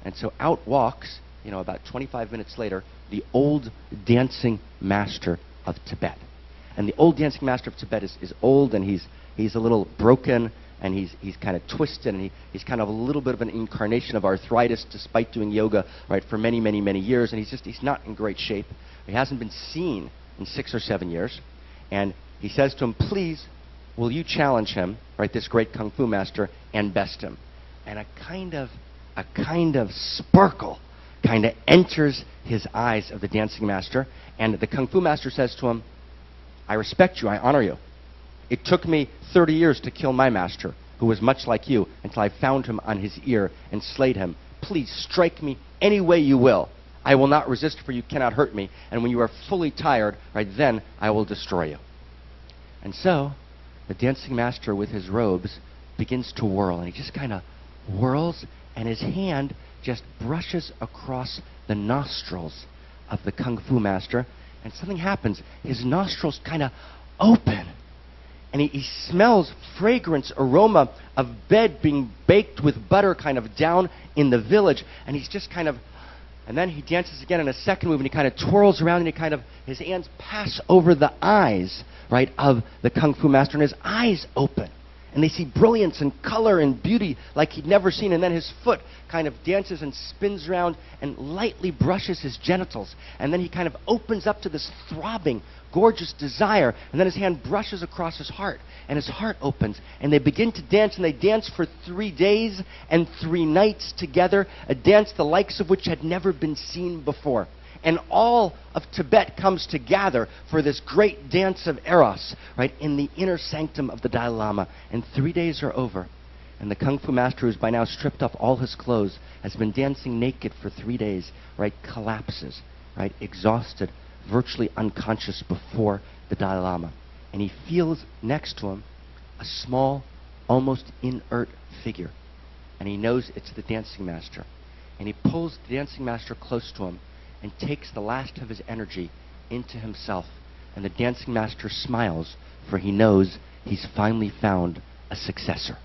And so out walks, about 25 minutes later, the old dancing master of Tibet. And the old dancing master of Tibet is old, and he's a little broken, and he's kind of twisted, and he's kind of a little bit of an incarnation of arthritis despite doing yoga, right, for many, many, many years. And he's not in great shape. He hasn't been seen in 6 or 7 years. And he says to him, please, will you challenge him, right, this great kung fu master, and best him? And a kind of sparkle kind of enters his eyes of the dancing master, and the kung fu master says to him, I respect you, I honor you. It took me 30 years to kill my master, who was much like you, until I found him on his ear and slayed him. Please strike me any way you will. I will not resist, for you cannot hurt me, and when you are fully tired, right, then I will destroy you. And so, the dancing master with his robes begins to whirl, and he just kind of whirls, and his hand just brushes across the nostrils of the kung fu master, and something happens. His nostrils kind of open, and he smells fragrance, aroma of bed being baked with butter kind of down in the village, and he's just kind of, and then he dances again in a second move, and he kind of twirls around, and his hands pass over the eyes, right, of the kung fu master, and his eyes open. And they see brilliance and color and beauty like he'd never seen. And then his foot kind of dances and spins around and lightly brushes his genitals. And then he kind of opens up to this throbbing, gorgeous desire. And then his hand brushes across his heart. And his heart opens. And they begin to dance. And they dance for 3 days and 3 nights together. A dance the likes of which had never been seen before. And all of Tibet comes to gather for this great dance of Eros, right, in the inner sanctum of the Dalai Lama. And 3 days are over, and the kung fu master, who's by now stripped off all his clothes, has been dancing naked for 3 days, right, collapses, right, exhausted, virtually unconscious before the Dalai Lama. And he feels next to him a small, almost inert figure. And he knows it's the dancing master. And he pulls the dancing master close to him and takes the last of his energy into himself. And the dancing master smiles, for he knows he's finally found a successor.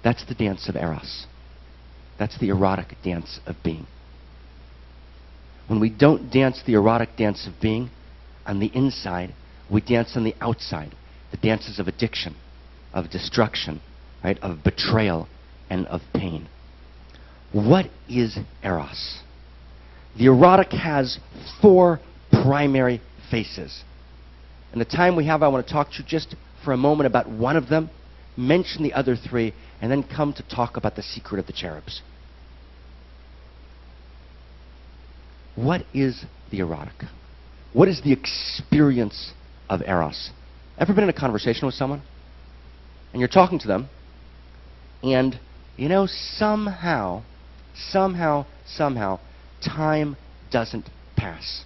That's the dance of Eros. That's the erotic dance of being. When we don't dance the erotic dance of being on the inside, we dance on the outside. The dances of addiction, of destruction, right, of betrayal, and of pain. What is Eros? The erotic has 4 primary faces. In the time we have, I want to talk to you just for a moment about one of them, mention the other 3, and then come to talk about the secret of the cherubs. What is the erotic? What is the experience of Eros? Ever been in a conversation with someone? And you're talking to them, and somehow, time doesn't pass.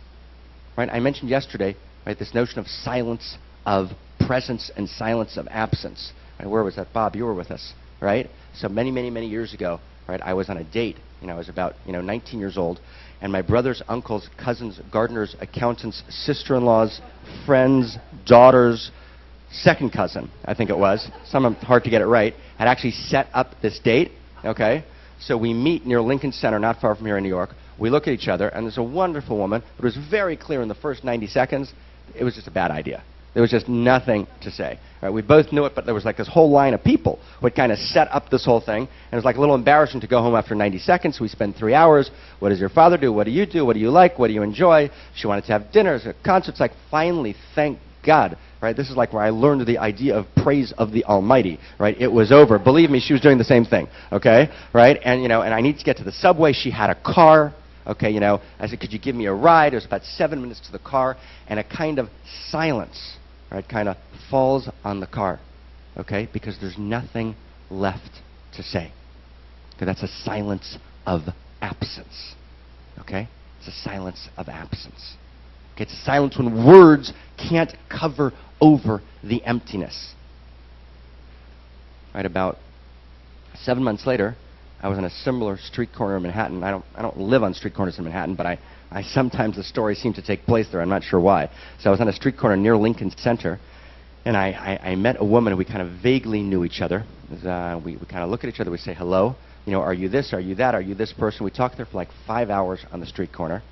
Right? I mentioned yesterday, right, this notion of silence of presence and silence of absence. Right? Where was that? Bob, you were with us, right? So many, many, many years ago, right, I was on a date. I was about 19 years old, and my brother's uncles, cousins, gardeners, accountants, sister-in-laws, friends, daughters, second cousin, I think it was, some hard to get it right, had actually set up this date, okay? So we meet near Lincoln Center, not far from here in New York. We look at each other, and there's a wonderful woman, but it was very clear in the first 90 seconds, it was just a bad idea. There was just nothing to say. Right? We both knew it, but there was like this whole line of people who had kind of set up this whole thing, and it was like a little embarrassing to go home after 90 seconds. We spend 3 hours. What does your father do? What do you do? What do you like? What do you enjoy? She wanted to have dinners, concerts. Like, finally, thank God. Right? This is like where I learned the idea of praise of the Almighty. Right? It was over. Believe me, she was doing the same thing. Okay? Right? And and I need to get to the subway. She had a car. Okay? I said, could you give me a ride? It was about 7 minutes to the car, and a kind of silence, right, kind of falls on the car. Okay? Because there's nothing left to say. Okay? That's a silence of absence. Okay? It's a silence of absence. Okay? It's a silence when words can't cover over the emptiness. Right, about 7 months later, I was on a similar street corner in Manhattan. I don't live on street corners in Manhattan, but I sometimes the stories seem to take place there. I'm not sure why. So I was on a street corner near Lincoln Center, and I met a woman, and we kind of vaguely knew each other. We kind of look at each other, we say hello, You know, are you this? Are you that? Are you this person? We talked there for like 5 hours on the street corner.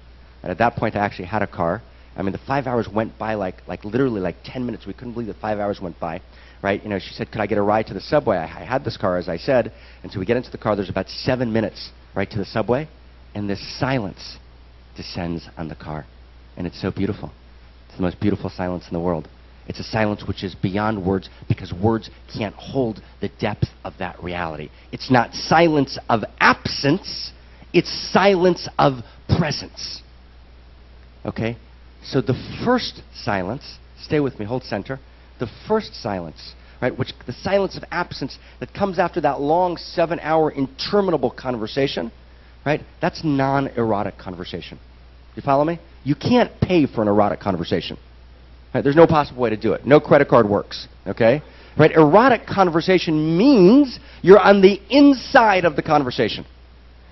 And at that point, I actually had a car. I mean, the 5 hours went by like literally like 10 minutes. We couldn't believe that 5 hours went by, right? You know, she said, could I get a ride to the subway? I had this car, as I said. And so we get into the car. There's about 7 minutes, right, to the subway. And this silence descends on the car. And it's so beautiful. It's the most beautiful silence in the world. It's a silence which is beyond words, because words can't hold the depth of that reality. It's not silence of absence. It's silence of presence. Okay? So the first silence, stay with me, hold center. The first silence, right, which the silence of absence that comes after that long 7-hour interminable conversation, right, that's non-erotic conversation. You follow me? You can't pay for an erotic conversation. Right? There's no possible way to do it. No credit card works. Okay? Right? Erotic conversation means you're on the inside of the conversation.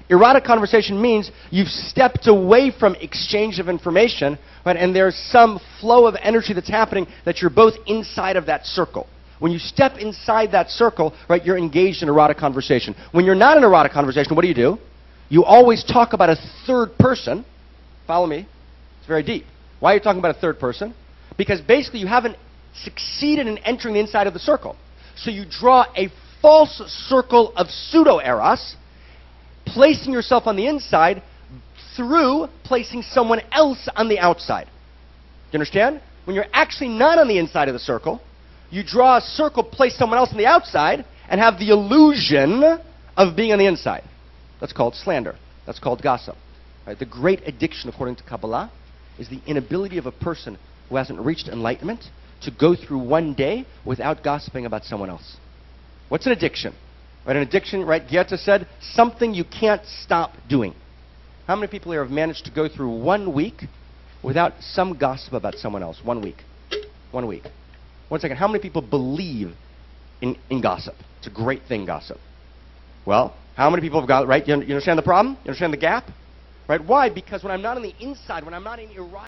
Erotic conversation means you've stepped away from exchange of information, right, and there's some flow of energy that's happening that you're both inside of that circle. When you step inside that circle, right, you're engaged in erotic conversation. When you're not in erotic conversation, what do? You always talk about a third person. Follow me. It's very deep. Why are you talking about a third person? Because basically you haven't succeeded in entering the inside of the circle. So you draw a false circle of pseudo-eros, placing yourself on the inside through placing someone else on the outside. Do you understand? When you're actually not on the inside of the circle, you draw a circle, place someone else on the outside, and have the illusion of being on the inside. That's called slander. That's called gossip. Right? The great addiction, according to Kabbalah, is the inability of a person who hasn't reached enlightenment to go through one day without gossiping about someone else. What's an addiction? Right, an addiction, right, Goethe said, something you can't stop doing. How many people here have managed to go through 1 week without some gossip about someone else? 1 week. 1 week. 1 second. How many people believe in gossip? It's a great thing, gossip. Well, how many people have got, right? You understand the problem? You understand the gap? Right? Why? Because when I'm not on the inside, when I'm not in erotic